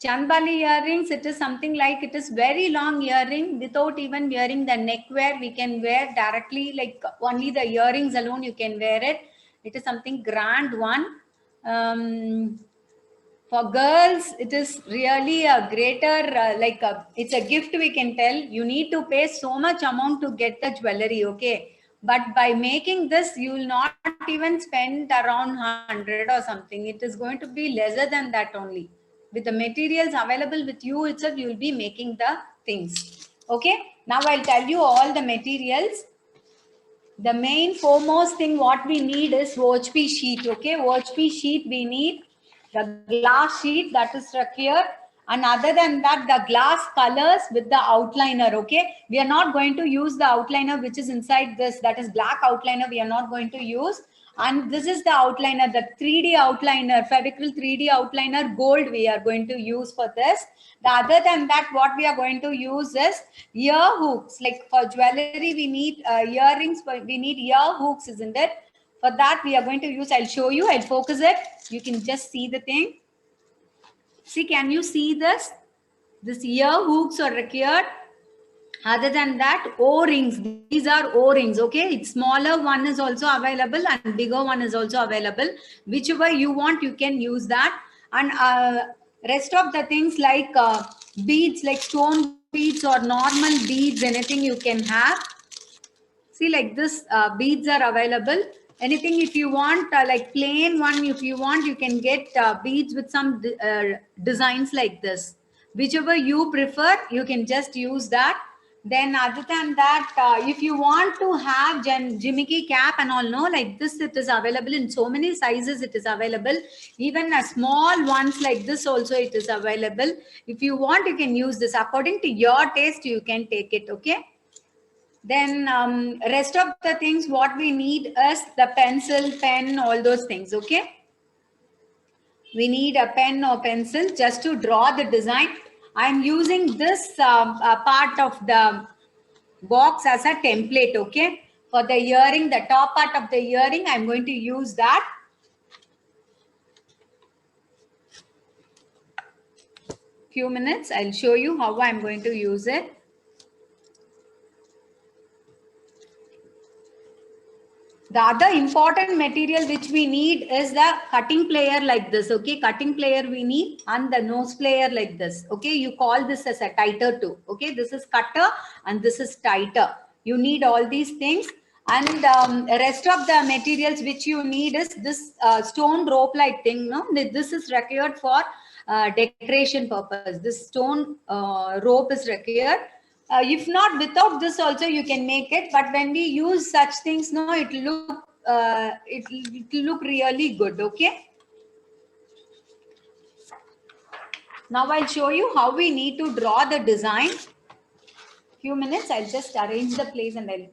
Chandbali earrings, it is something like, it is very long earring without even wearing the neckwear. We can wear directly, like only the earrings alone you can wear it. It is something grand one. For girls, it is really a greater, it's a gift, we can tell. You need to pay so much amount to get the jewelry, okay? But by making this, you will not even spend around 100 or something. It is going to be lesser than that only. With the materials available with you itself, you will be making the things. Okay, now I'll tell you all the materials. The main foremost thing what we need is OHP sheet. Okay, OHP sheet we need, the glass sheet that is required, and other than that, the glass colors with the outliner. Okay, we are not going to use the outliner which is inside this, that is black outliner, we are not going to use. And this is the outliner, the 3D outliner, Fevicryl 3D outliner gold we are going to use for this. The other than that, what we are going to use is ear hooks. Like for jewelry, we need earrings, but we need ear hooks, isn't it? For that, we are going to use, I'll show you, I'll focus it. You can just see the thing. See, can you see this? This ear hooks are required. Other than that, O-rings, these are O-rings, okay? It's smaller one is also available and bigger one is also available. Whichever you want, you can use that. And rest of the things like beads, like stone beads or normal beads, anything you can have. See, like this, beads are available. Anything if you want, like plain one, if you want, you can get beads with some designs like this. Whichever you prefer, you can just use that. Then other than that, if you want to have jimmicky cap and all, no, like this, it is available in so many sizes, it is available. Even a small ones like this also, it is available. If you want, you can use this. According to your taste, you can take it, okay? Then rest of the things, what we need is the pencil, pen, all those things, okay? We need a pen or pencil just to draw the design. I'm using this part of the box as a template, okay? For the earring, the top part of the earring, I'm going to use that. Few minutes, I'll show you how I'm going to use it. The other important material which we need is the cutting plier like this, okay? Cutting plier we need, and the nose plier like this, okay? You call this as a titer too, okay? This is cutter and this is titer. You need all these things. And rest of the materials which you need is this stone rope like thing, no? This is required for decoration purpose. This stone rope is required. If not, without this also you can make it, but when we use such things, no, it will look really good, okay? Now I'll show you how we need to draw the design. Few minutes, I'll just arrange the place and I'll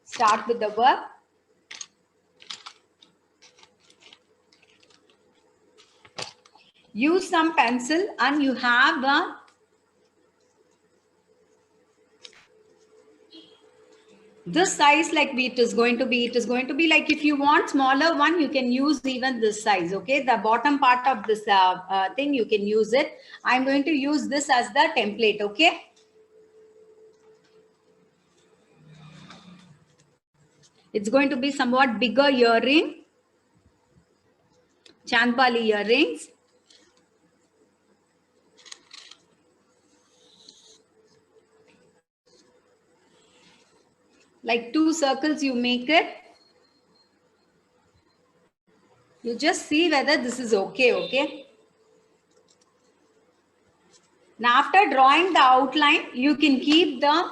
start with the work. Use some pencil and you have a this size, like it is going to be like, if you want smaller one, you can use even this size, okay? The bottom part of this thing, you can use it. I'm going to use this as the template, okay? It's going to be somewhat bigger earring, Chandbali earrings. Like 2 circles you make it. You just see whether this is okay, okay? Now after drawing the outline, you can keep the,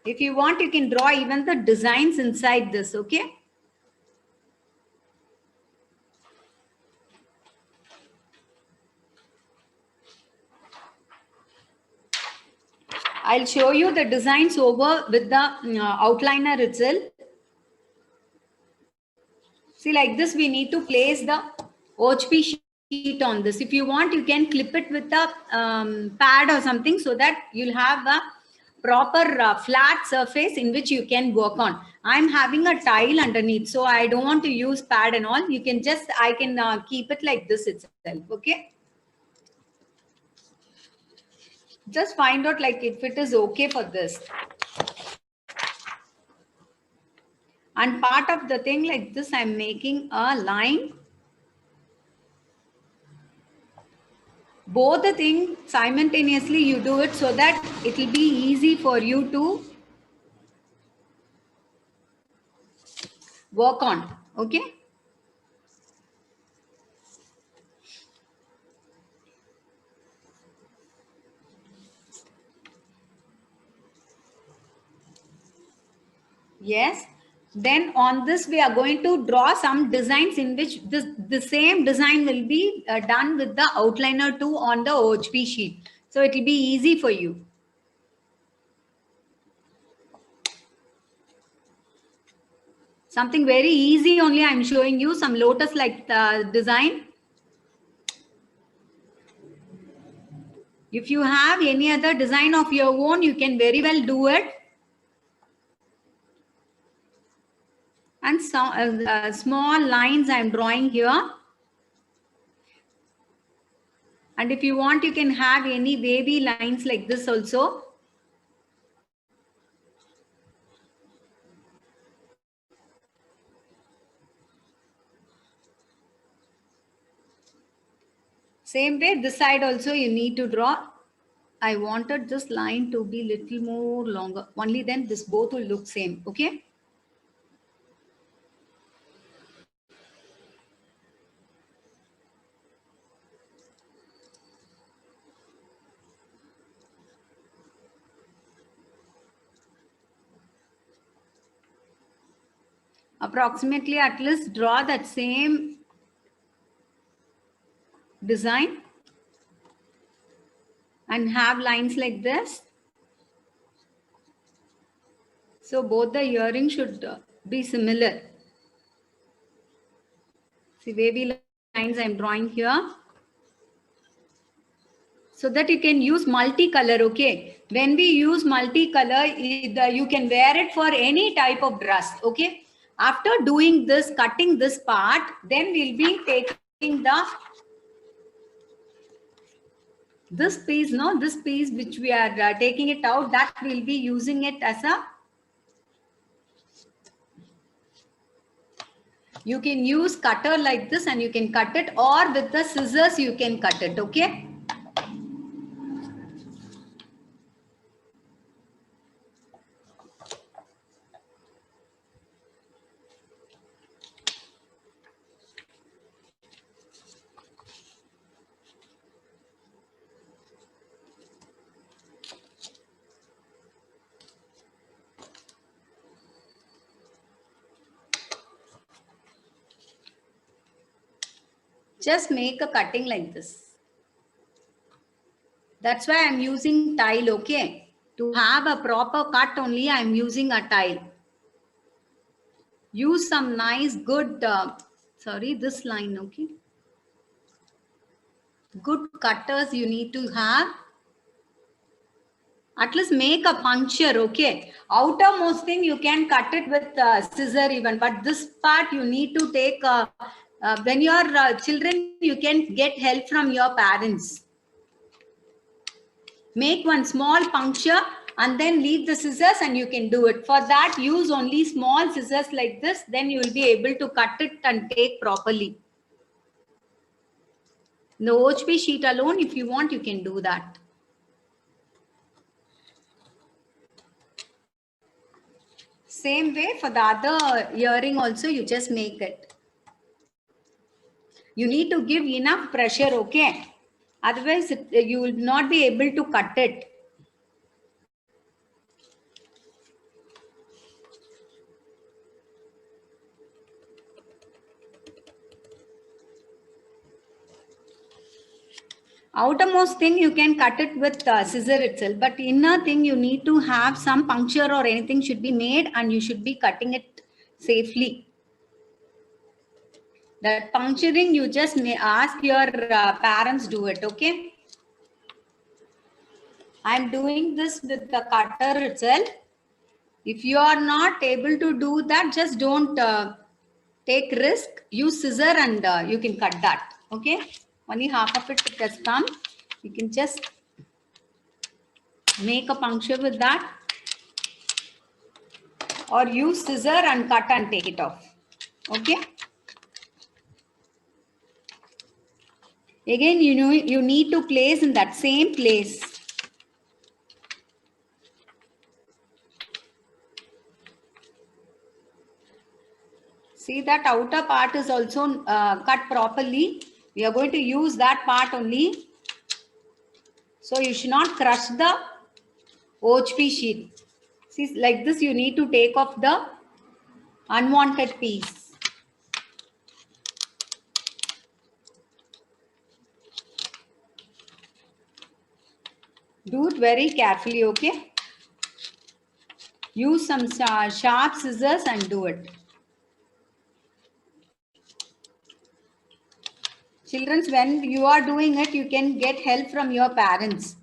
if you want, you can draw even the designs inside this, okay? I'll show you the designs over with the outliner itself. See, like this, we need to place the OHP sheet on this. If you want, you can clip it with a pad or something so that you'll have a proper flat surface in which you can work on. I'm having a tile underneath, so I don't want to use pad and all. You can just, I can keep it like this itself, okay? Just find out like if it is okay for this. And part of the thing like this, I'm making a line. Both the things simultaneously you do it so that it will be easy for you to work on. Okay. Yes. Then on this, we are going to draw some designs in which the same design will be done with the outliner too on the OHP sheet. So it will be easy for you. Something very easy only I'm showing you, some lotus like design. If you have any other design of your own, you can very well do it. And some small lines I'm drawing here. And if you want, you can have any wavy lines like this also. Same way, this side also you need to draw. I wanted this line to be little more longer. Only then this both will look same. Okay. Approximately at least draw that same design and have lines like this. So both the earrings should be similar. See wavy lines I'm drawing here. So that you can use multicolor, okay? When we use multicolor, you can wear it for any type of dress, okay? After doing this, cutting this part, then we'll be taking this piece, no? This piece which we are taking it out, that we'll be using it as a, you can use cutter like this and you can cut it, or with the scissors you can cut it, okay? Just make a cutting like this. That's why I'm using tile, okay? To have a proper cut only, I'm using a tile. Use some nice, good, sorry, this line, okay? Good cutters you need to have. At least make a puncture, okay? Outermost thing, you can cut it with scissor even, but this part you need to take, when you're children, you can get help from your parents. Make one small puncture and then leave the scissors and you can do it. For that, use only small scissors like this, then you will be able to cut it and take properly. The OHP sheet alone, if you want, you can do that. Same way for the other earring also, you just make it. You need to give enough pressure, okay? Otherwise, you will not be able to cut it. Outermost thing you can cut it with scissor itself, but inner thing you need to have some puncture or anything should be made and you should be cutting it safely. That puncturing you just may ask your parents do it, okay? I'm doing this with the cutter itself. If you are not able to do that, just don't take risk. Use scissor and you can cut that, okay? Only half of it has come. You can just Make a puncture with that, or use scissor and cut and take it off. Okay. Again, you need to place in that same place. See, that outer part is also cut properly. We are going to use that part only. So you should not crush the OHP sheet. See, like this, you need to take off the unwanted piece. Do it very carefully, okay? Use some sharp scissors and do it. Children, when you are doing it, you can get help from your parents.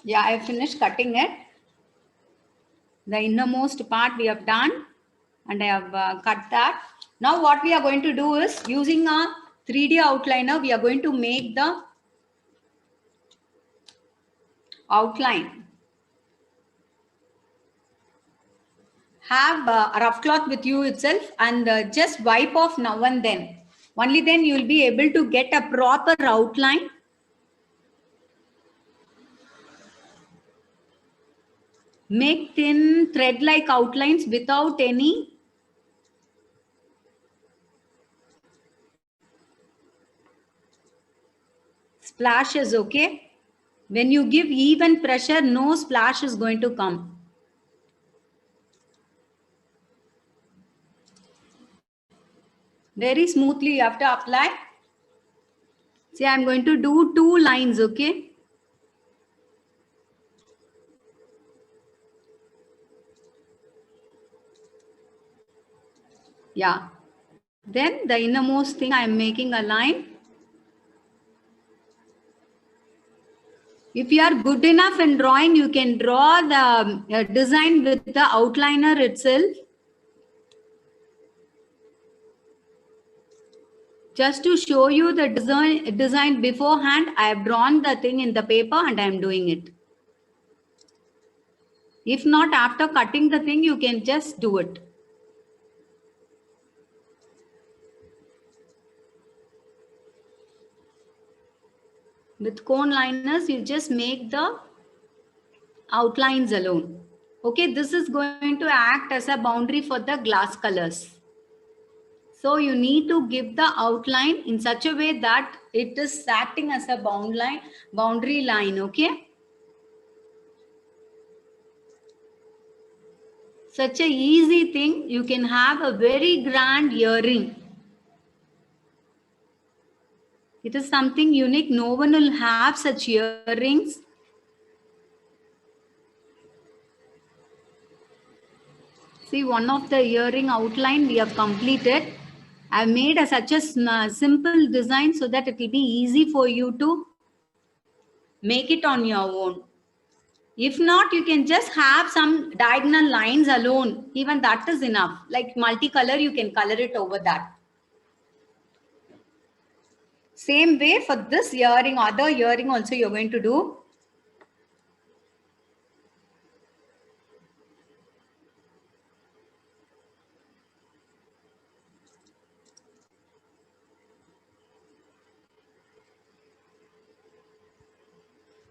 Yeah, I finished cutting it. The innermost part we have done, and I have cut that. Now what we are going to do is, using a 3D outliner, we are going to make the outline. Have a rough cloth with you itself and just wipe off now and then. Only then you will be able to get a proper outline. Make thin thread-like outlines without any splashes, okay? When you give even pressure, no splash is going to come. Very smoothly you have to apply. See, I'm going to do 2 lines, okay? Yeah. Then the innermost thing, I'm making a line. If you are good enough in drawing, you can draw the design with the outliner itself. Just to show you the design beforehand, I have drawn the thing in the paper and I am doing it. If not, after cutting the thing, you can just do it. With cone liners, you just make the outlines alone. Okay, this is going to act as a boundary for the glass colors. So you need to give the outline in such a way that it is acting as a boundary line, okay? Such a easy thing, you can have a very grand earring. It is something unique. No one will have such earrings. See, one of the earring outline we have completed. I have made such a simple design so that it will be easy for you to make it on your own. If not, you can just have some diagonal lines alone. Even that is enough. Like multicolor, you can color it over that. Same way for this earring, other earring also you're going to do.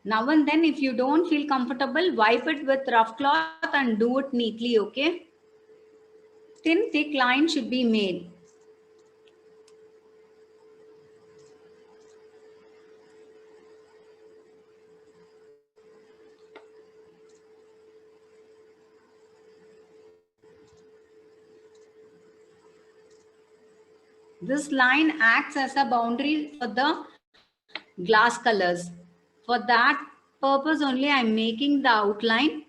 Now and then, if you don't feel comfortable, wipe it with rough cloth and do it neatly, okay? Thin, thick line should be made. This line acts as a boundary for the glass colors. For that purpose only, I'm making the outline.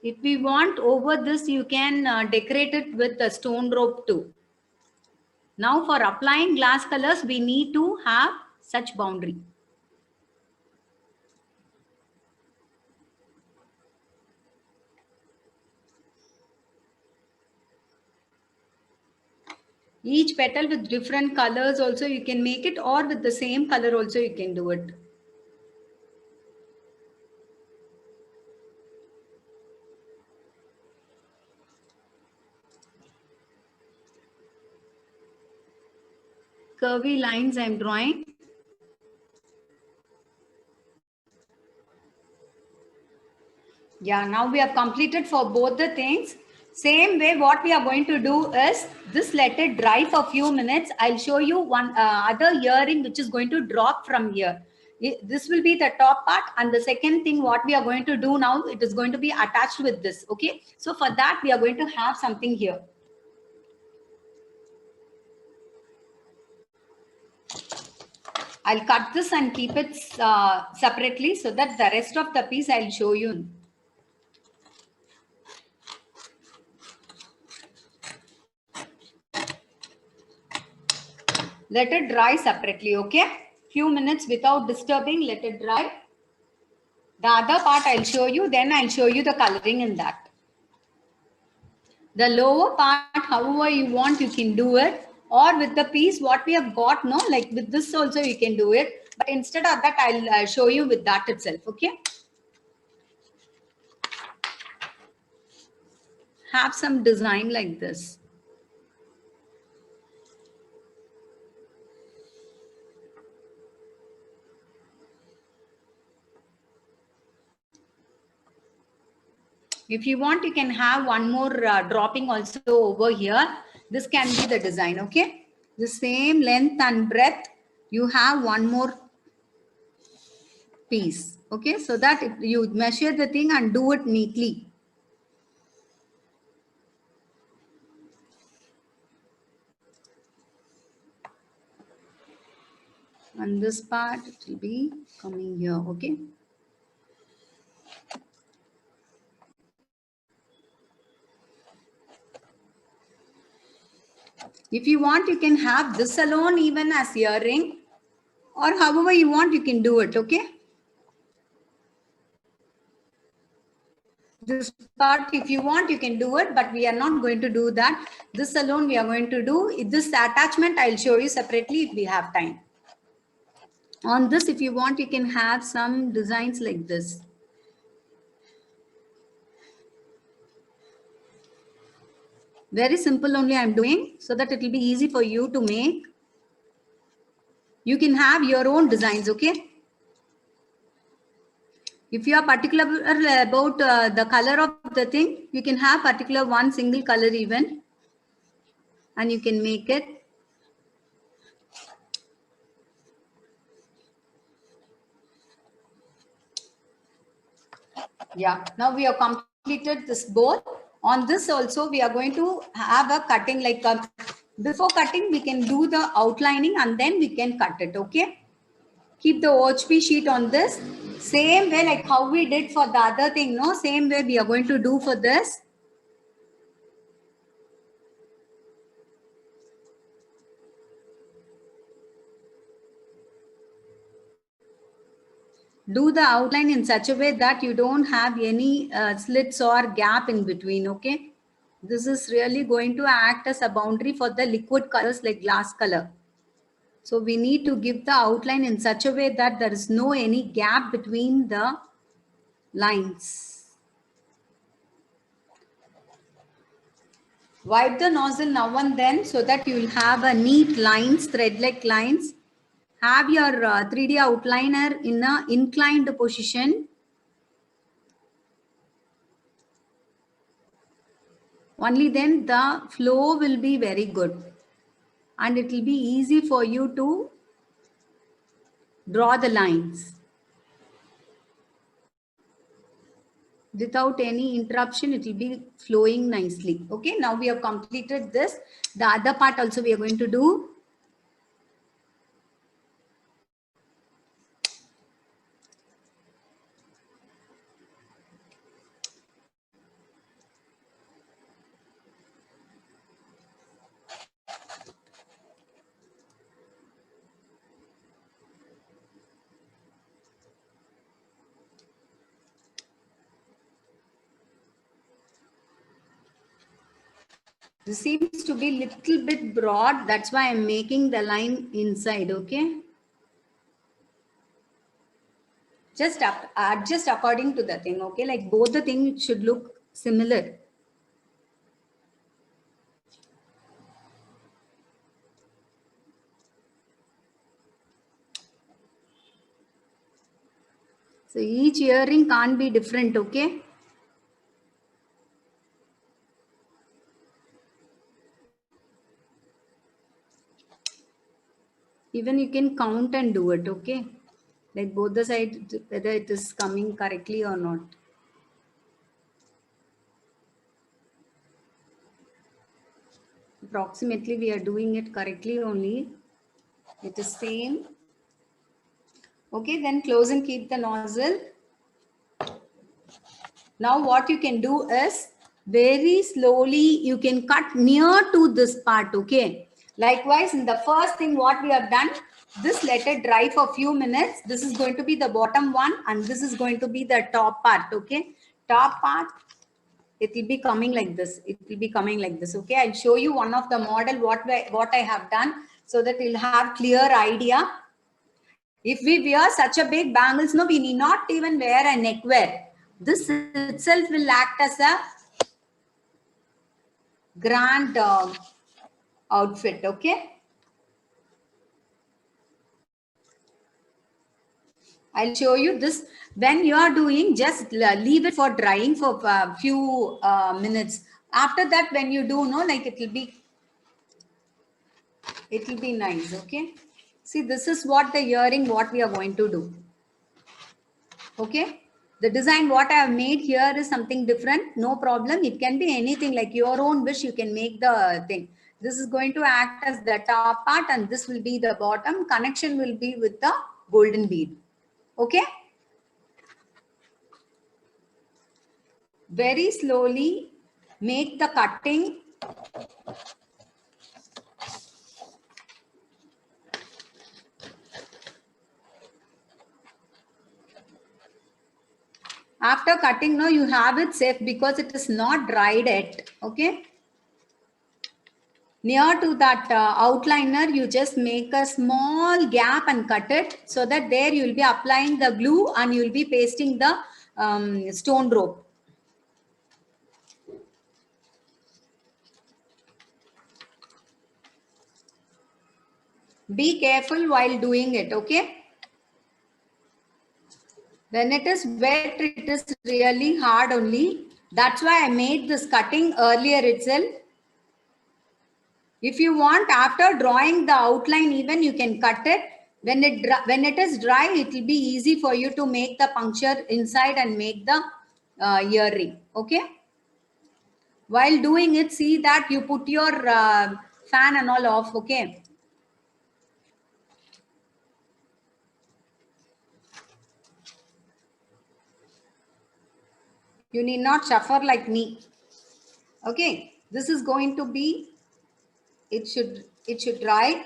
If we want over this, you can decorate it with a stone rope too. Now for applying glass colors, we need to have such boundary. Each petal with different colors also you can make it, or with the same color also you can do it. Curvy lines I'm drawing. Yeah, now we have completed for both the things. Same way, what we are going to do is this, let it dry for a few minutes. I'll show you one other earring which is going to drop from here. This will be the top part, and the second thing what we are going to do now, it is going to be attached with this. Okay, so for that we are going to have something here. I'll cut this and keep it separately so that the rest of the piece I'll show you. Let it dry separately, okay? Few minutes without disturbing, let it dry. The other part I'll show you, then I'll show you the coloring in that. The lower part, however you want, you can do it. Or with the piece, what we have got, no, like with this also you can do it. But instead of that, I'll show you with that itself, okay? Have some design like this. If you want, you can have one more dropping also over here. This can be the design, okay? The same length and breadth, you have one more piece, okay? So that you measure the thing and do it neatly. And this part, it will be coming here, okay? If you want, you can have this alone even as earring, or however you want, you can do it, okay? This part, if you want, you can do it, but we are not going to do that. This alone we are going to do. This attachment, I'll show you separately if we have time. On this, if you want, you can have some designs like this. Very simple only I'm doing so that it will be easy for you to make. You can have your own designs, okay? If you are particular about the color of the thing, you can have particular one single color even, and you can make it. Yeah, now we have completed this both. On this also, we are going to have a cutting, like before cutting, we can do the outlining and then we can cut it, okay? Keep the OHP sheet on this. Same way like how we did for the other thing, no? Same way we are going to do for this. Do the outline in such a way that you don't have any slits or gap in between, okay? This is really going to act as a boundary for the liquid colors like glass color. So we need to give the outline in such a way that there is no any gap between the lines. Wipe the nozzle now and then so that you will have a neat lines, thread-like lines. Have your 3D outliner in a inclined position. Only then the flow will be very good. And it will be easy for you to draw the lines. Without any interruption, it will be flowing nicely. Okay, now we have completed this. The other part also we are going to do. This seems to be little bit broad. That's why I'm making the line inside. Okay. Just adjust according to the thing. Okay. Like both the things should look similar. So each earring can't be different. Okay. Even you can count and do it. Okay. Like both the sides, whether it is coming correctly or not. Approximately we are doing it correctly only. It is same. Okay, then close and keep the nozzle. Now what you can do is very slowly you can cut near to this part. Okay. Likewise, in the first thing what we have done, this let it dry for a few minutes. This is going to be the bottom one and this is going to be the top part. Okay. Top part, it will be coming like this. It will be coming like this. Okay. I'll show you one of the model what I have done so that you'll have clear idea. If we wear such a big bangles, no, we need not even wear a neckwear. This itself will act as a grand outfit. Okay. I'll show you this. When you are doing, just leave it for drying for a few minutes. After that, when you do, no, like it will be nice. Okay. See, this is what the earring, what we are going to do. Okay. The design what I have made here is something different. No problem. It can be anything like your own wish. You can make the thing. This is going to act as the top part and this will be the bottom. Connection will be with the golden bead. Okay. Very slowly make the cutting. After cutting, no, you have it safe because it is not dried yet. Okay. Near to that outliner, you just make a small gap and cut it so that there you will be applying the glue and you will be pasting the stone rope. Be careful while doing it. Okay. When it is wet, it is really hard only. That's why I made this cutting earlier itself. If you want, after drawing the outline, even you can cut it. When it is dry, it will be easy for you to make the puncture inside and make the earring. Okay. While doing it, see that you put your fan and all off. Okay. You need not suffer like me. Okay. This is going to be, it should dry.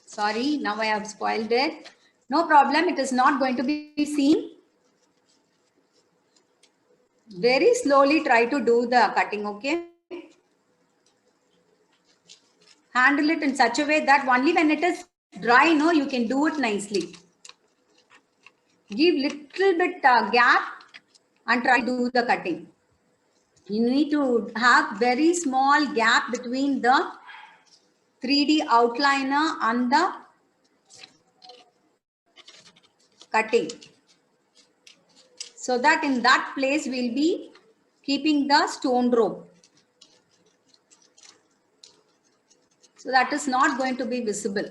Sorry, now I have spoiled it. No problem. It is not going to be seen. Very slowly try to do the cutting. Okay. Handle it in such a way that only when it is dry, no, you can do it nicely. Give little bit gap and try to do the cutting. You need to have very small gap between the 3D outliner and the cutting. So that in that place we'll be keeping the stone rope. So that is not going to be visible.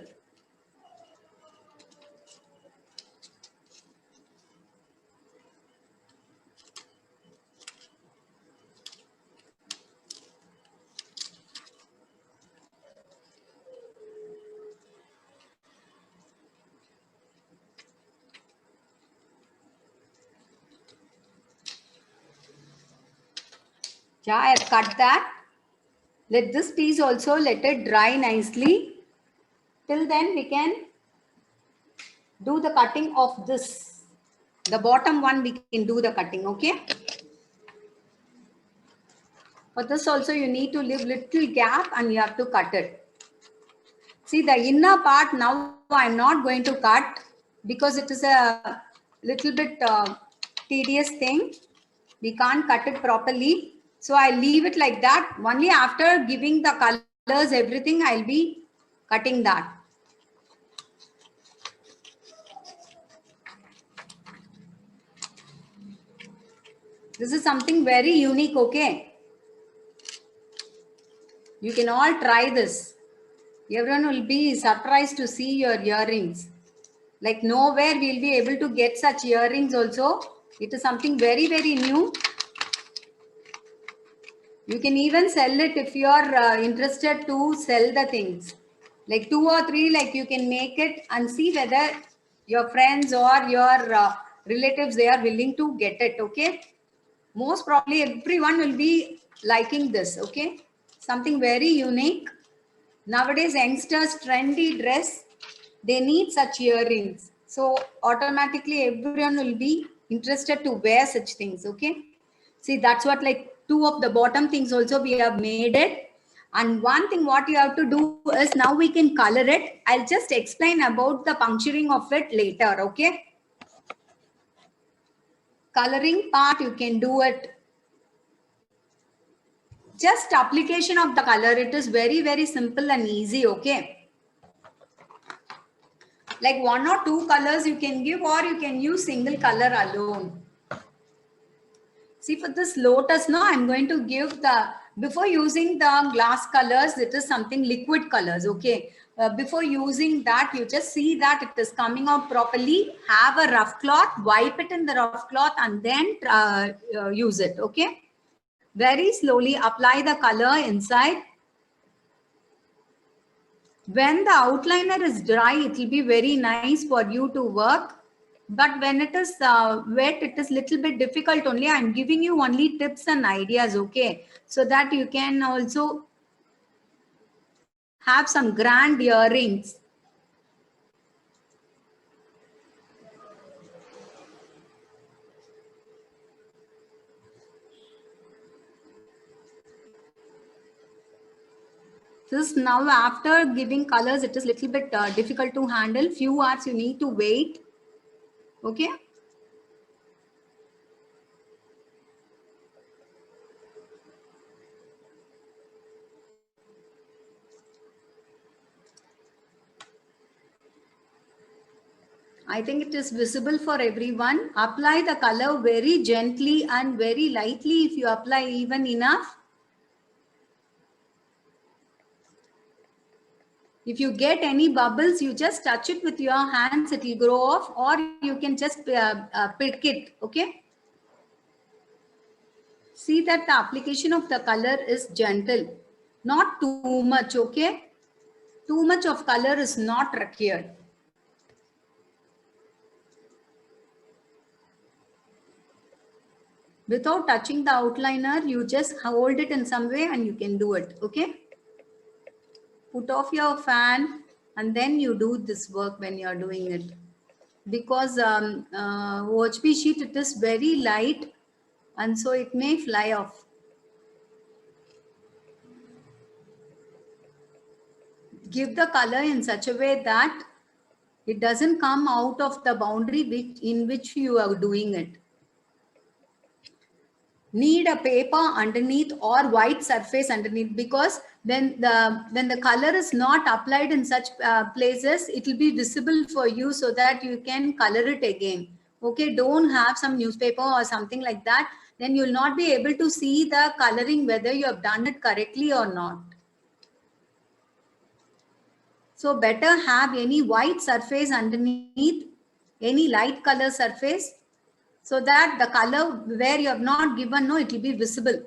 Yeah, I have cut that. Let this piece also let it dry nicely. Till then we can do the cutting of this. The bottom one we can do the cutting. Okay. For this also you need to leave little gap and you have to cut it. See the inner part now I'm not going to cut because it is a little bit tedious thing. We can't cut it properly. So I leave it like that. Only after giving the colors, everything, I'll be cutting that. This is something very unique, okay? You can all try this. Everyone will be surprised to see your earrings. Like nowhere we'll be able to get such earrings also. It is something very, very new. You can even sell it if you are interested to sell the things. Like 2 or 3, like you can make it and see whether your friends or your relatives, they are willing to get it, okay? Most probably everyone will be liking this, okay? Something very unique. Nowadays, youngsters trendy dress, they need such earrings. So automatically everyone will be interested to wear such things, okay? See, that's what like 2 of the bottom things also we have made it. And one thing what you have to do is now we can color it. I'll just explain about the puncturing of it later, okay? Coloring part, you can do it. Just application of the color, it is very, very simple and easy, okay? Like 1 or 2 colors you can give or you can use single color alone. See for this lotus now, I'm going to give the, before using the glass colors, it is something liquid colors, okay? Before using that, you just see that it is coming out properly. Have a rough cloth, wipe it in the rough cloth and then use it, okay? Very slowly apply the color inside. When the outliner is dry, it will be very nice for you to work. But when it is wet, it is little bit difficult only. I'm giving you only tips and ideas, okay? So that you can also have some grand earrings. This now after giving colors, it is little bit difficult to handle. Few hours you need to wait, okay? I think it is visible for everyone. Apply the color very gently and very lightly. If you apply even enough, if you get any bubbles, you just touch it with your hands, it will grow off, or you can just pick it, okay? See that the application of the color is gentle, not too much, okay? Too much of color is not required. Without touching the outliner, you just hold it in some way and you can do it, okay? Put off your fan and then you do this work when you're doing it. Because OHP sheet, it is very light and so it may fly off. Give the color in such a way that it doesn't come out of the boundary in which you are doing it. Need a paper underneath or white surface underneath, because when the color is not applied in such places, it will be visible for you so that you can color it again. Okay, don't have some newspaper or something like that, then you will not be able to see the coloring whether you have done it correctly or not. So better have any white surface underneath, any light color surface, so that the color where you have not given, no, it will be visible.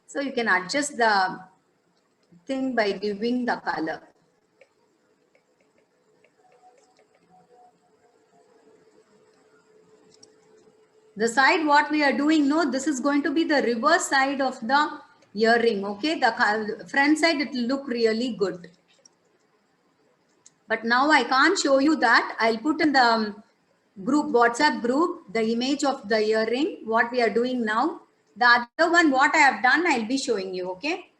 So you can adjust the thing by giving the color. The side what we are doing, no, this is going to be the reverse side of the earring, okay? The front side, it will look really good. But now I can't show you that. I'll put in the group, WhatsApp group, the image of the earring, what we are doing now. The other one, what I have done, I'll be showing you, okay?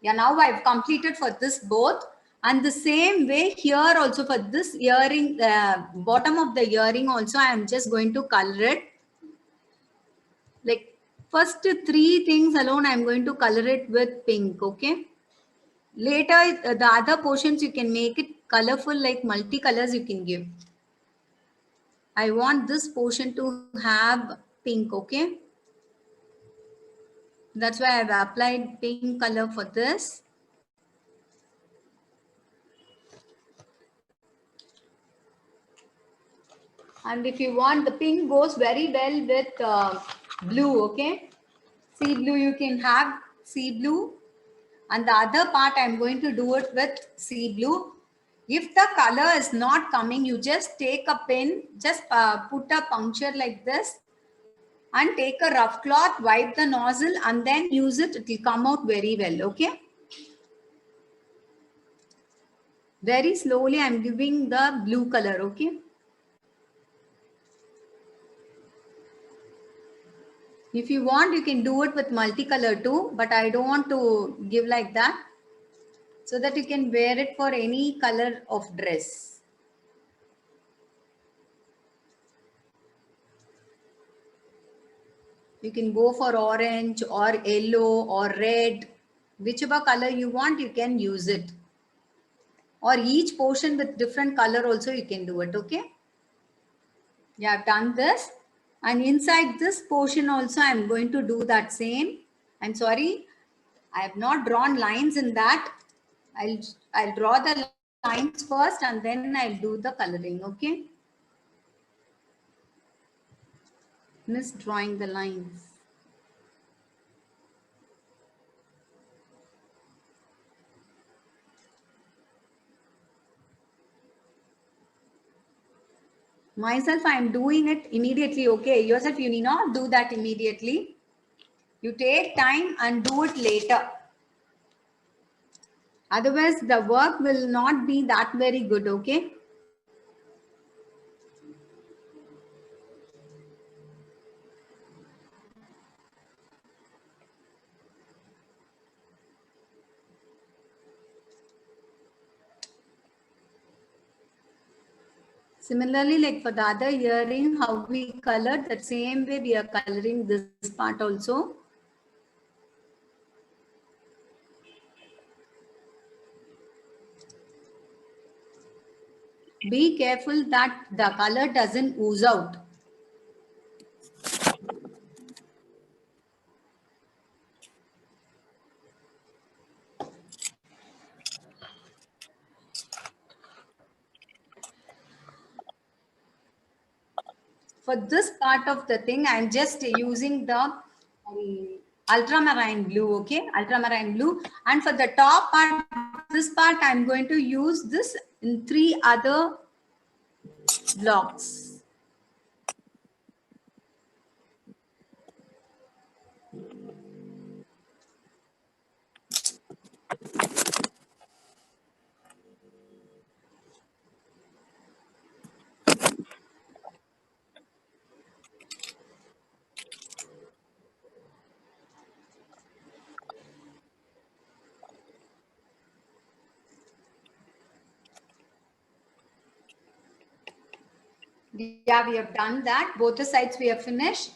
Yeah, now I've completed for this both. And the same way here also for this earring, bottom of the earring also, I am just going to color it. Like first three things alone, I'm going to color it with pink, okay? Later, the other portions, you can make it colorful, like multicolors you can give. I want this portion to have pink, okay? That's why I've applied pink color for this. And if you want, the pink goes very well with blue, okay? Sea blue, you can have sea blue. And the other part, I'm going to do it with sea blue. If the color is not coming, you just take a pin, just put a puncture like this and take a rough cloth, wipe the nozzle and then use it. It will come out very well, okay? Very slowly, I'm giving the blue color, okay? If you want, you can do it with multicolor too, but I don't want to give like that, so that you can wear it for any color of dress. You can go for orange or yellow or red, whichever color you want, you can use it. Or each portion with different color also you can do it, okay? Yeah, I've done this. And inside this portion also, I'm going to do that same. I'm sorry, I have not drawn lines in that. I'll draw the lines first and then I'll do the coloring, okay? Miss drawing the lines. Myself, I'm doing it immediately, okay? Yourself, you need not do that immediately. You take time and do it later. Otherwise, the work will not be that very good, okay? Similarly, like for the other earring, how we colored, that same way we are coloring this part also. Be careful that the color doesn't ooze out. For this part of the thing, I'm just using the ultramarine blue, okay? Ultramarine blue. And for the top part, this part, I'm going to use this in 3 other blocks. Yeah, we have done that. Both the sides we have finished.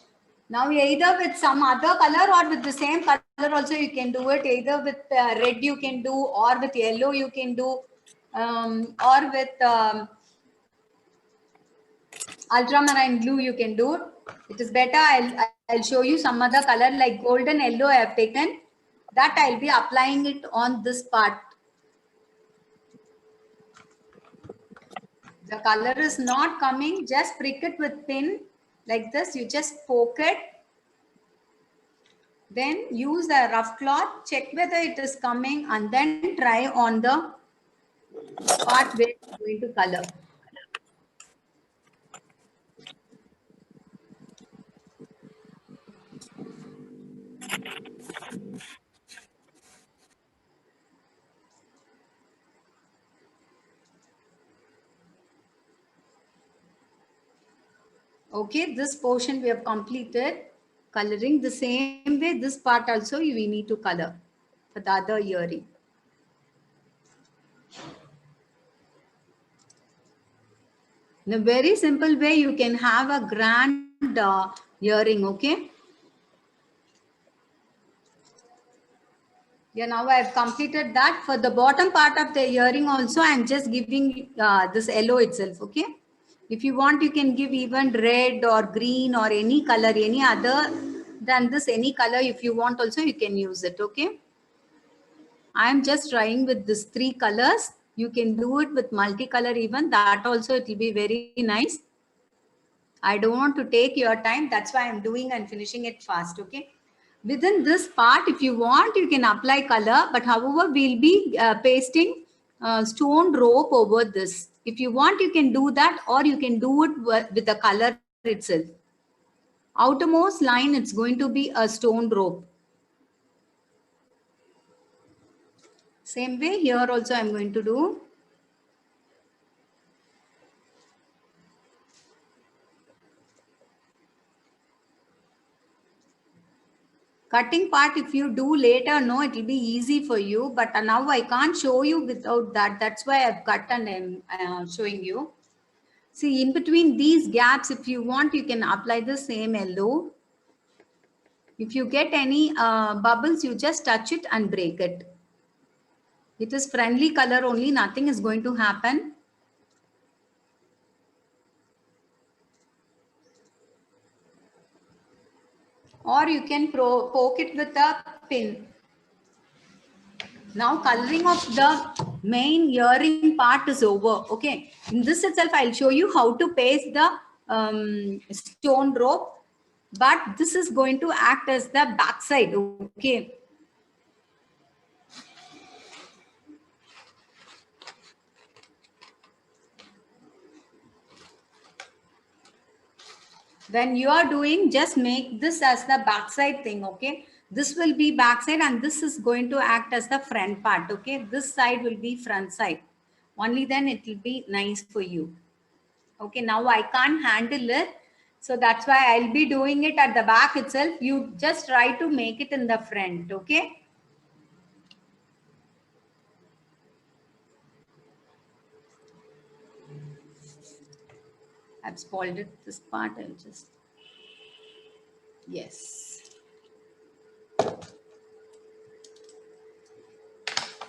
Now either with some other color or with the same color also you can do it. Either with red you can do, or with yellow you can do, or with ultramarine blue you can do. It is better. I'll show you some other color like golden yellow I have taken. That I'll be applying it on this part. The color is not coming. Just prick it with pin like this. You just poke it. Then use a rough cloth, check whether it is coming and then try on the part where you're going to color. Okay, this portion we have completed. Coloring the same way, this part also we need to color for the other earring. In a very simple way, you can have a grand earring, okay? Yeah, now I have completed that. For the bottom part of the earring also, I'm just giving this yellow itself, okay? If you want, you can give even red or green or any color, any other than this, any color. If you want also, you can use it, okay? I'm just trying with these 3 colors. You can do it with multicolor even. That also, it will be very nice. I don't want to take your time. That's why I'm doing and finishing it fast, okay? Within this part, if you want, you can apply color. But however, we'll be pasting stone rope over this. If you want, you can do that, or you can do it with the color itself. Outermost line, it's going to be a stone rope. Same way here also I'm going to do. Cutting part, if you do later, no, it will be easy for you. But now I can't show you without that. That's why I've cut and I'm showing you. See, in between these gaps, if you want, you can apply the same yellow. If you get any bubbles, you just touch it and break it. It is friendly color only. Nothing is going to happen. Or you can poke it with a pin. Now coloring of the main earring part is over. Okay. In this itself, I'll show you how to paste the stone rope. But this is going to act as the backside. Okay. When you are doing, just make this as the backside thing. Okay. This will be backside and this is going to act as the front part. Okay. This side will be front side. Only then it will be nice for you. Okay. Now I can't handle it. So that's why I'll be doing it at the back itself. You just try to make it in the front. Okay. I've spoiled it. This part I'll just, yes.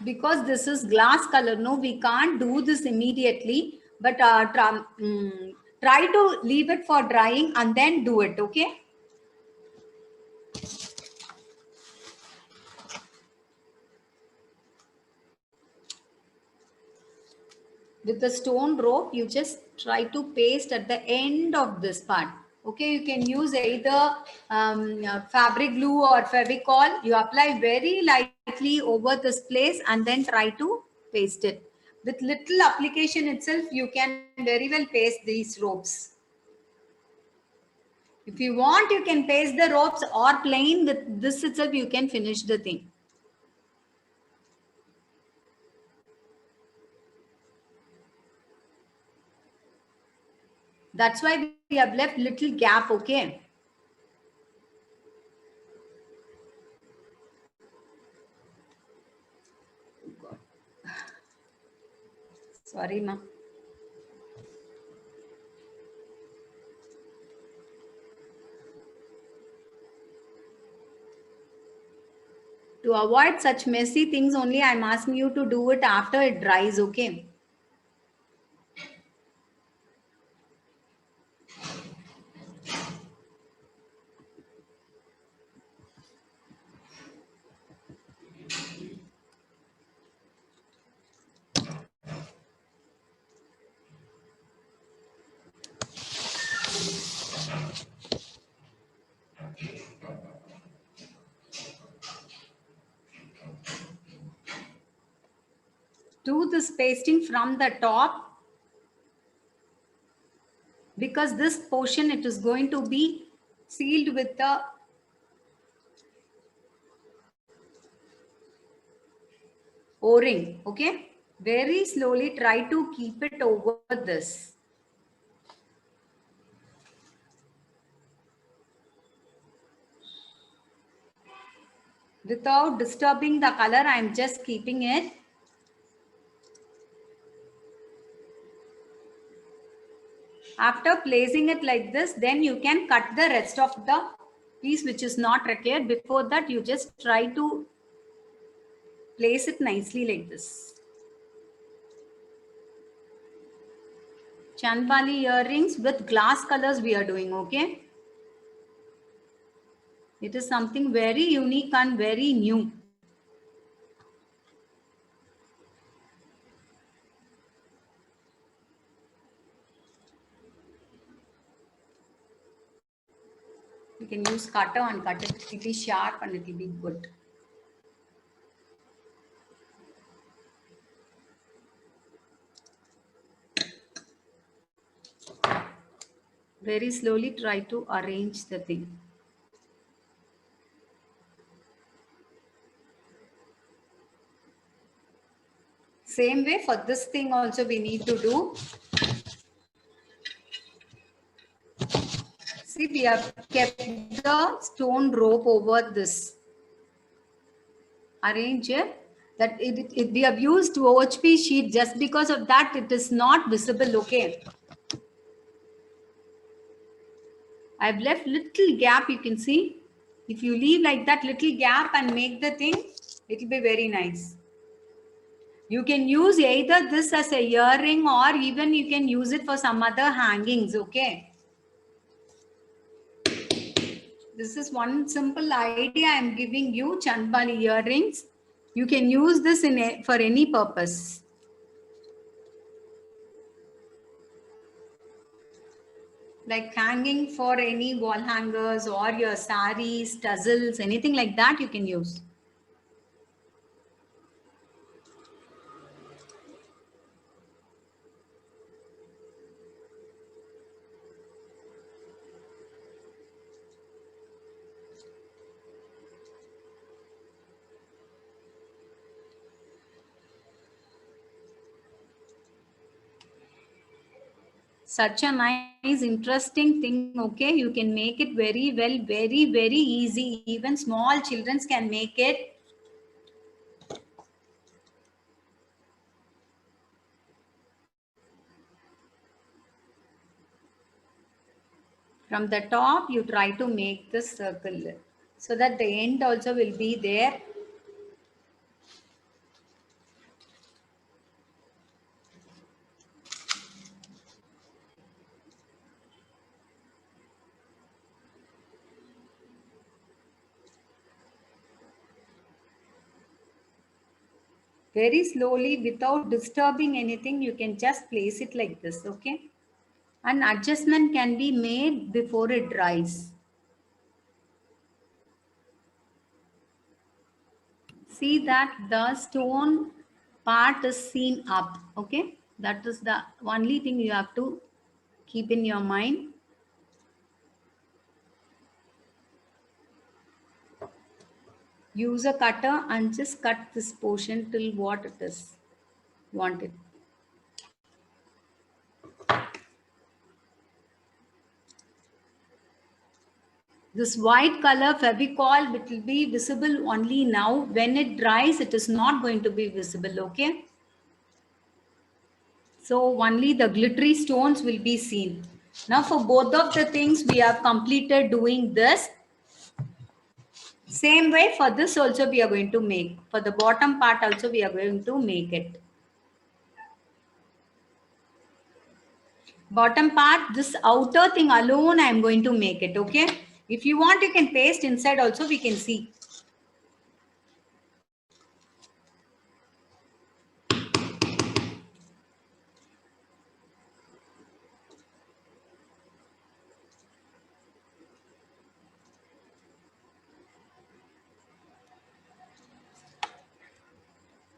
Because this is glass color, no, we can't do this immediately, but try to leave it for drying and then do it. Okay. With the stone rope, you just try to paste at the end of this part. Okay, you can use either fabric glue or Fevicol. You apply very lightly over this place and then try to paste it. With little application itself, you can very well paste these ropes. If you want, you can paste the ropes, or plain with this itself, you can finish the thing. That's why we have left little gap, okay? Sorry, ma. To avoid such messy things only, I'm asking you to do it after it dries, okay? Do this pasting from the top, because this portion, it is going to be sealed with the O-ring, okay? Very slowly try to keep it over this. Without disturbing the color, I'm just keeping it. After placing it like this, then you can cut the rest of the piece which is not required. Before that, you just try to place it nicely like this. Chandbali earrings with glass colors we are doing, okay? It is something very unique and very new. You can use cutter and cut it. It will be sharp and it will be good. Very slowly try to arrange the thing. Same way for this thing also we need to do. See, we have kept the stone rope over this. Arrange it. That we have used OHP sheet, just because of that it is not visible, okay? I've left little gap, you can see. If you leave like that little gap and make the thing, it will be very nice. You can use either this as a earring or even you can use it for some other hangings, okay? This is one simple idea I'm giving you, Chandbali earrings. You can use this for any purpose. Like hanging for any wall hangers or your saris, tassels, anything like that you can use. Such a nice, interesting thing, okay? You can make it very well, very, very easy. Even small children can make it. From the top, you try to make the circle so that the end also will be there. Very slowly, without disturbing anything, you can just place it like this, okay? An adjustment can be made before it dries. See that the stone part is seen up, okay? That is the only thing you have to keep in your mind. Use a cutter and just cut this portion till what it is wanted. This white color Fevicol, it will be visible only now. When it dries, it is not going to be visible, okay? So only the glittery stones will be seen. Now for both of the things, we have completed doing this. Same way for this also we are going to make. For the bottom part also we are going to make it. Bottom part, this outer thing alone I am going to make it, okay? If you want, you can paste inside also, we can see.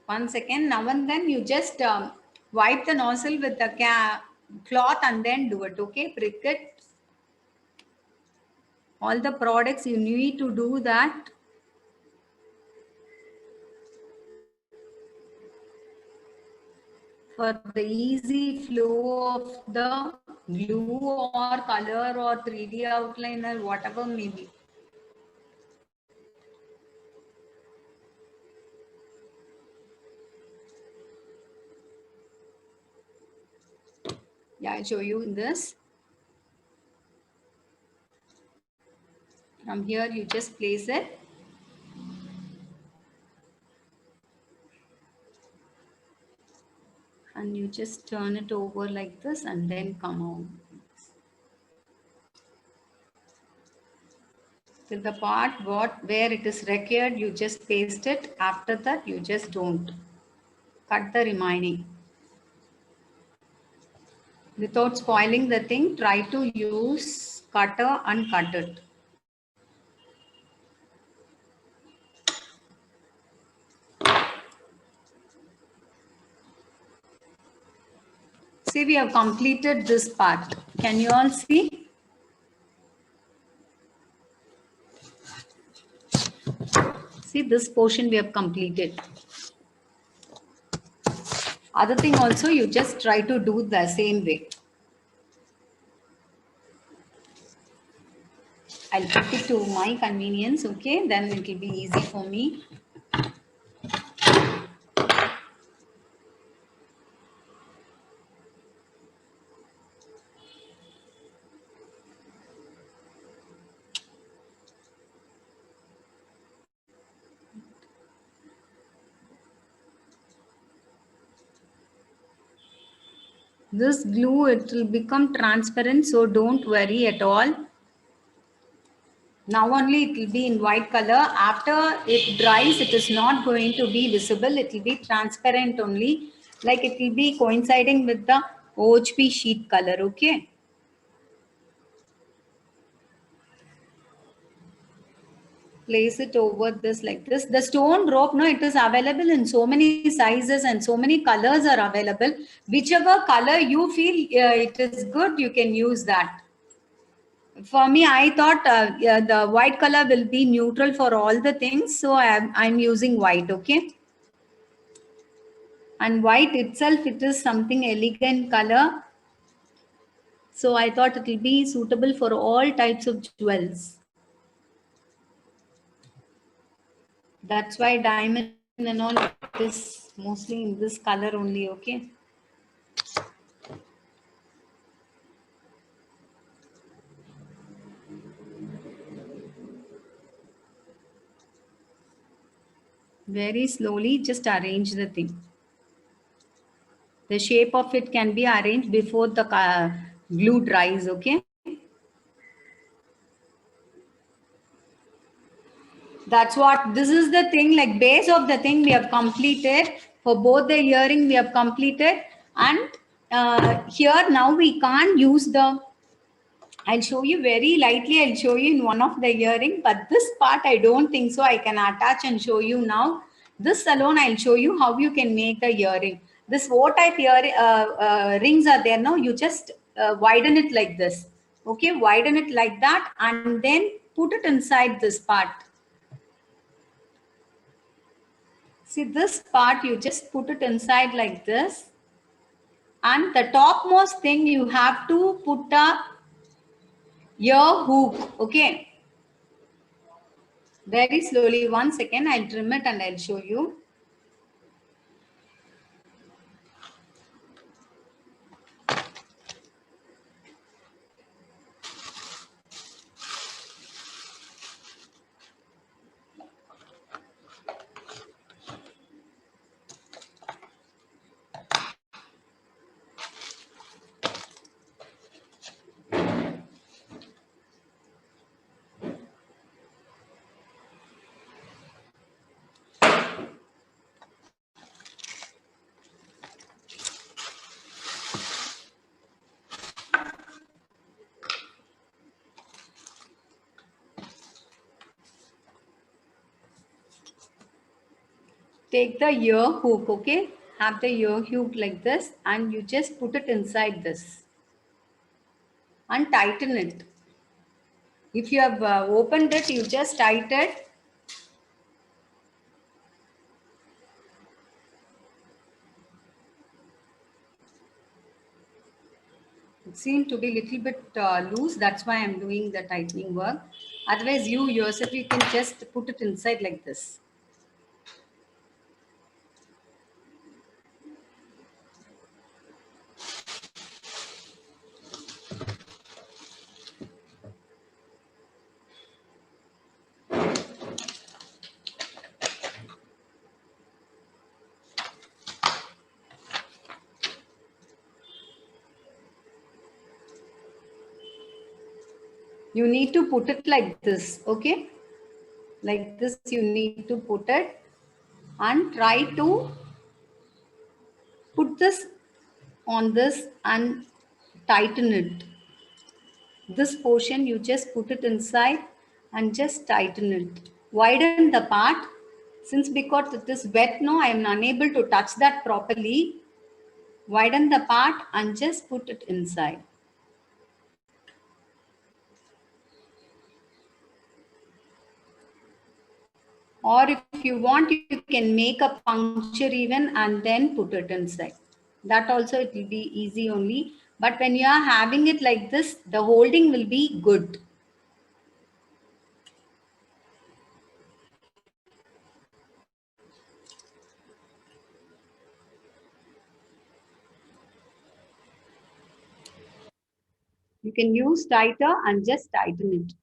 One second, now and then you just wipe the nozzle with the cloth and then do it, okay? Prick it. All the products you need to do that. For the easy flow of the glue or color or 3D outliner, whatever may be. Yeah, I'll show you in this. From here you just place it. And you just turn it over like this and then come out. Till the part where it is required, you just paste it. After that, you just don't. Cut the remaining. Without spoiling the thing, try to use cutter and cut it. See, we have completed this part. Can you all see? See, this portion we have completed. Other thing also, you just try to do the same way. I'll put it to my convenience, okay? Then it will be easy for me. This glue, it will become transparent, so don't worry at all. Now only it will be in white color. After it dries, it is not going to be visible. It will be transparent only. Like it will be coinciding with the OHP sheet color, okay? Place it over this like this. The stone rope, no, it is available in so many sizes and so many colors are available. Whichever color you feel it is good, you can use that. For me, I thought yeah, the white color will be neutral for all the things. So I'm using white, okay? And white itself, it is something elegant color. So I thought it will be suitable for all types of jewels. That's why diamond and all is mostly in this color only, okay? Very slowly, just arrange the thing. The shape of it can be arranged before the glue dries, okay? That's what, this is the thing, like base of the thing we have completed. For both the earring we have completed. And here now we can't use the, I'll show you very lightly, I'll show you in one of the earring, but this part I don't think so. I can attach and show you now. This alone I'll show you how you can make the earring. This O-type rings are there now. You just widen it like this. Okay, widen it like that and then put it inside this part. See this part, you just put it inside like this. And the topmost thing you have to put a ear hook, okay? Very slowly, 1 second, I'll trim it and I'll show you. Take the ear hook, okay? Have the ear hook like this and you just put it inside this and tighten it. If you have opened it, you just tighten it. It seemed to be a little bit loose. That's why I'm doing the tightening work. Otherwise, you yourself, you can just put it inside like this. You need to put it like this, okay? Like this, you need to put it and try to put this on this and tighten it. This portion, you just put it inside and just tighten it. Widen the part. Since because it is wet now, I am unable to touch that properly. Widen the part and just put it inside. Or if you want, you can make a puncture even and then put it inside. That also it will be easy only. But when you are having it like this, the holding will be good. You can use tighter and just tighten it.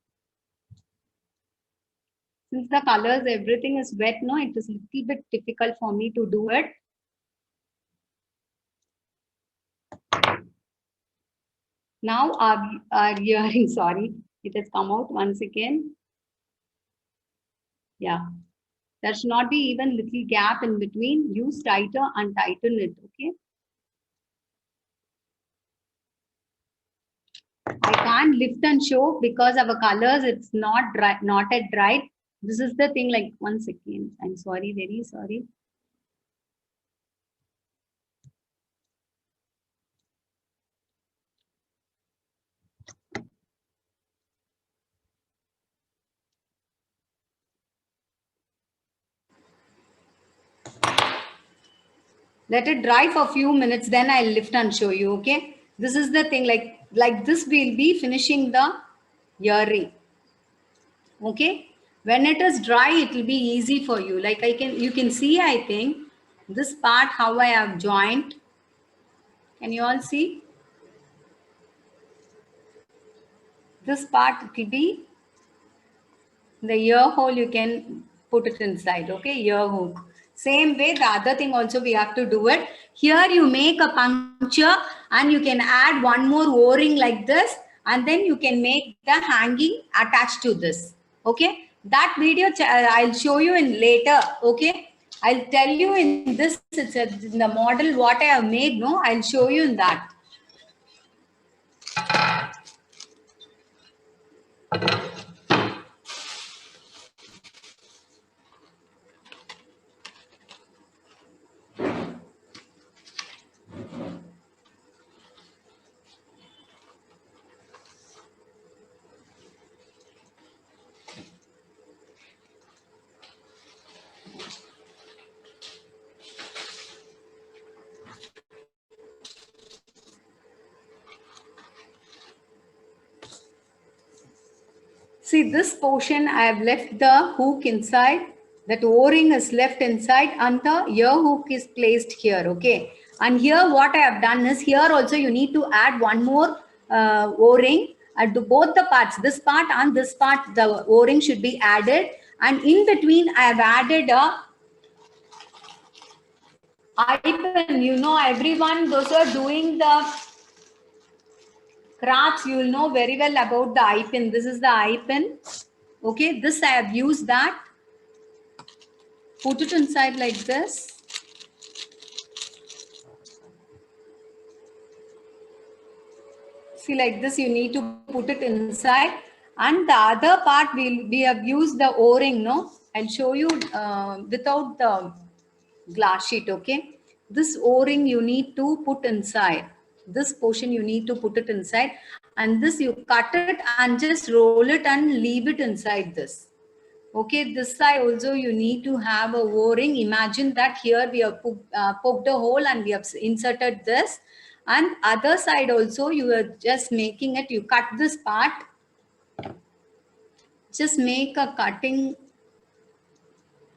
Since the colors, everything is wet, no, it is a little bit difficult for me to do it. Now our earring, sorry, it has come out once again. Yeah, there should not be even little gap in between. Use tighter and tighten it, okay? I can't lift and show because our colors, it's not dry, not at right. This is the thing, like, one second. I'm sorry, very sorry. Let it dry for a few minutes, then I'll lift and show you, okay? This is the thing, like this we'll be finishing the earring, okay? When it is dry, it will be easy for you. Like you can see, I think, this part, how I have joined. Can you all see? This part, it will be the ear hole, you can put it inside, okay? Ear hook. Same way, the other thing also we have to do it. Here you make a puncture and you can add one more o-ring like this, and then you can make the hanging attached to this, okay? That video I'll show you in later, okay? I'll tell you in this, it's in the model what I have made, no? I'll show you in that. See this portion, I have left the hook inside. That o-ring is left inside and the ear hook is placed here, okay? And here what I have done is, here also you need to add one more o-ring and to both the parts, this part and this part, the o-ring should be added. And in between, I have added a eye pin. You know, everyone, those who are doing the crafts, you will know very well about the eye pin. This is the eye pin. Okay, this I have used that. Put it inside like this. See, like this, you need to put it inside. And the other part, we have used the o-ring, no? I'll show you without the glass sheet, okay? This o-ring you need to put inside. This portion you need to put it inside. And this you cut it and just roll it and leave it inside this. Okay, this side also you need to have a o-ring. Imagine that here we have poked a hole and we have inserted this. And other side also you are just making it, you cut this part. Just make a cutting.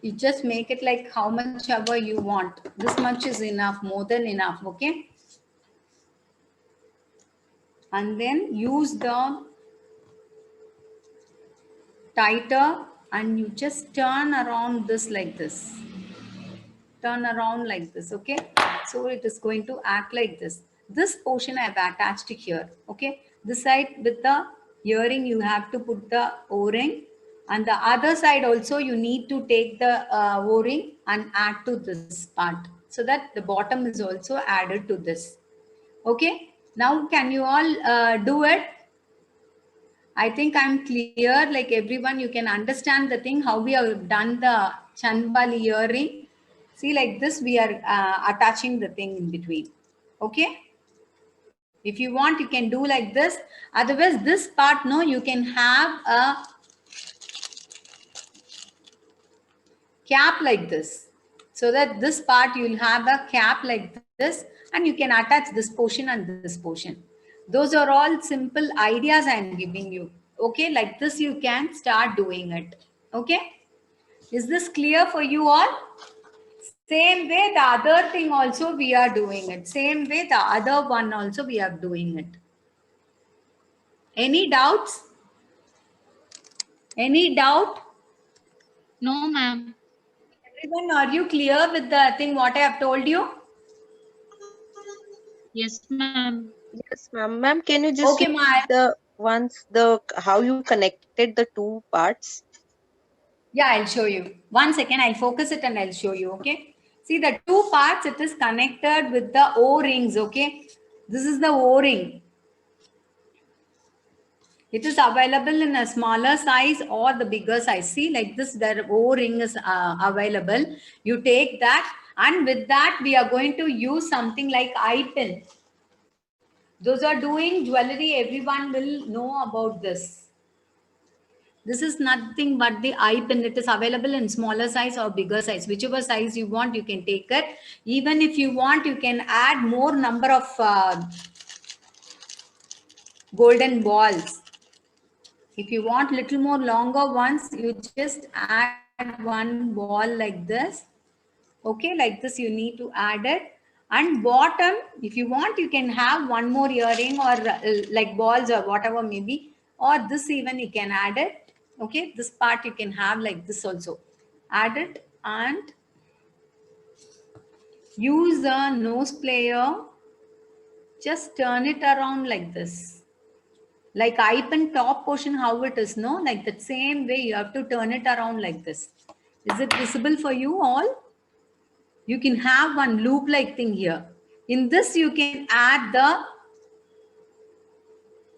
You just make it like how much ever you want. This much is enough, more than enough, okay? And then use the tighter and you just turn around this like this. Turn around like this, okay? So it is going to act like this. This portion I have attached here, okay? This side with the earring you have to put the o-ring, and the other side also you need to take the o-ring and add to this part, so that the bottom is also added to this. Okay, now can you all do it? I think I'm clear, like everyone, you can understand the thing, how we have done the Chanbali earring. See, like this, we are attaching the thing in between. Okay. If you want, you can do like this. Otherwise, this part, no, you can have a cap like this. So that this part, you'll have a cap like this, and you can attach this portion and this portion. Those are all simple ideas I'm giving you. Okay, like this, you can start doing it. Okay. Is this clear for you all? Same way, the other thing also we are doing it. Same way, the other one also we are doing it. Any doubts? Any doubt? No, ma'am. Everyone, are you clear with the thing what I have told you? Yes, ma'am. Yes, ma'am. Ma'am, can you just Okay, repeat the once the how you connected the two parts? yeah, I'll show you. 1 second, I'll focus it and I'll show you, okay? See the two parts, it is connected with the O-rings, okay? This is the O-ring. It is available in a smaller size or the bigger size. See, like this, the O-ring is available. You take that, and with that, we are going to use something like eye pin. Those are doing jewelry, everyone will know about this. This is nothing but the eye pin. It is available in smaller size or bigger size. Whichever size you want, you can take it. Even if you want, you can add more number of golden balls. If you want little more longer ones, you just add one ball like this. Okay, like this you need to add it. And bottom, if you want, you can have one more earring or like balls or whatever maybe. Or this even you can add it. Okay, this part you can have like this also. Add it and use a nose player. Just turn it around like this. Like eye pin top portion, how it is, no? Like the same way you have to turn it around like this. Is it visible for you all? You can have one loop like thing here. In this, you can add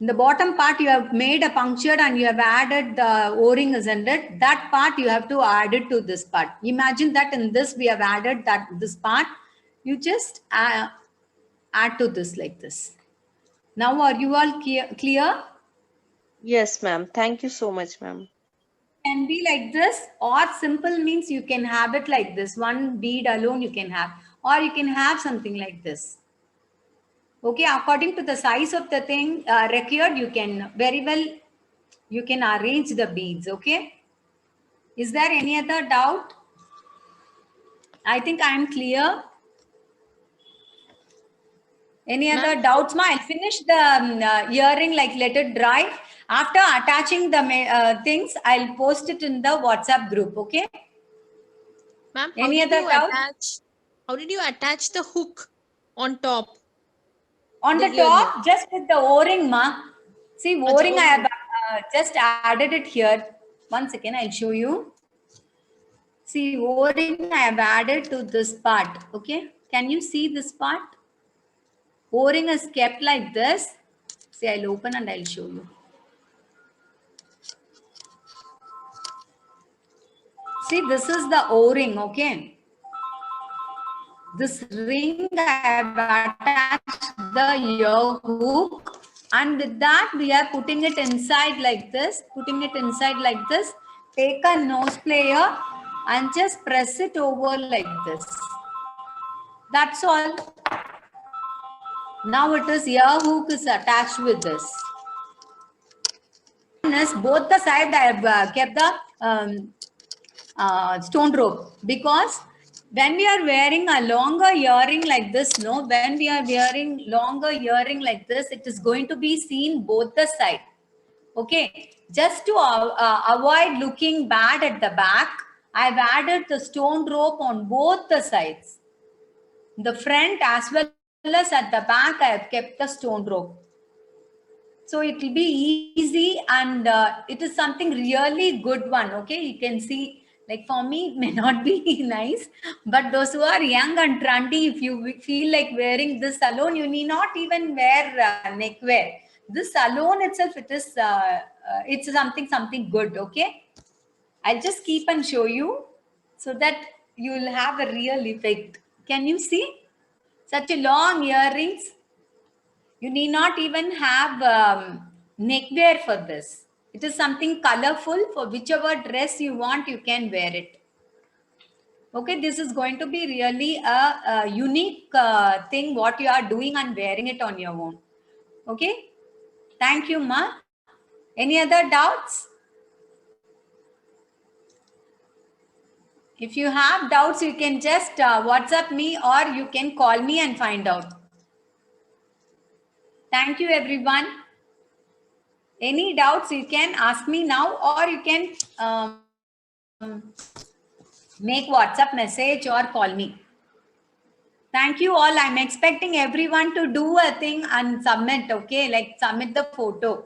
in the bottom part, you have made a puncture and you have added the O-ring, isn't it? That part you have to add it to this part. Imagine that in this, we have added this part. You just add to this like this. Now, are you all clear? Yes, ma'am. Thank you so much, ma'am. Can be like this, or simple means you can have it like this. One bead alone you can have, or you can have something like this. Okay, according to the size of the thing required, you can very well, you can arrange the beads. Okay. Is there any other doubt? I think I am clear. Any other doubts, ma? I'll finish the earring, like let it dry. After attaching the things, I'll post it in the WhatsApp group. Okay. Ma'am, Any other doubt? How did you attach the hook on top? On the top, just with the O-ring, ma. See, O-ring, I have just added it here. 1 second, I'll show you. See, O-ring I have added to this part. Okay, can you see this part? O-ring is kept like this. See, I'll open and I'll show you. See, this is the O-ring. Okay. This ring I have attached the ear hook, and with that we are putting it inside like this. Putting it inside like this. Take a nose player and just press it over like this. That's all. Now it is ear hook is attached with this. Both the side I have kept the stone rope, because when we are wearing a longer earring like this, no, when we are wearing longer earring like this, it is going to be seen both the side. Okay, just to avoid looking bad at the back, I've added the stone rope on both the sides. The front as well as at the back, I have kept the stone rope. So it will be easy, and it is something really good one. Okay, you can see, like for me, it may not be nice, but those who are young and trendy, if you feel like wearing this alone, you need not even wear neckwear. This alone itself, it's something good. Okay, I'll just keep and show you so that you will have a real effect. Can you see such a long earrings? You need not even have neckwear for this. It is something colorful. For whichever dress you want, you can wear it. Okay, this is going to be really a unique thing what you are doing and wearing it on your own. Okay, thank you, Ma. Any other doubts? If you have doubts, you can just WhatsApp me or you can call me and find out. Thank you, everyone. Any doubts, you can ask me now, or you can make WhatsApp message or call me. Thank you all. I'm expecting everyone to do a thing and submit, okay? Like submit the photo.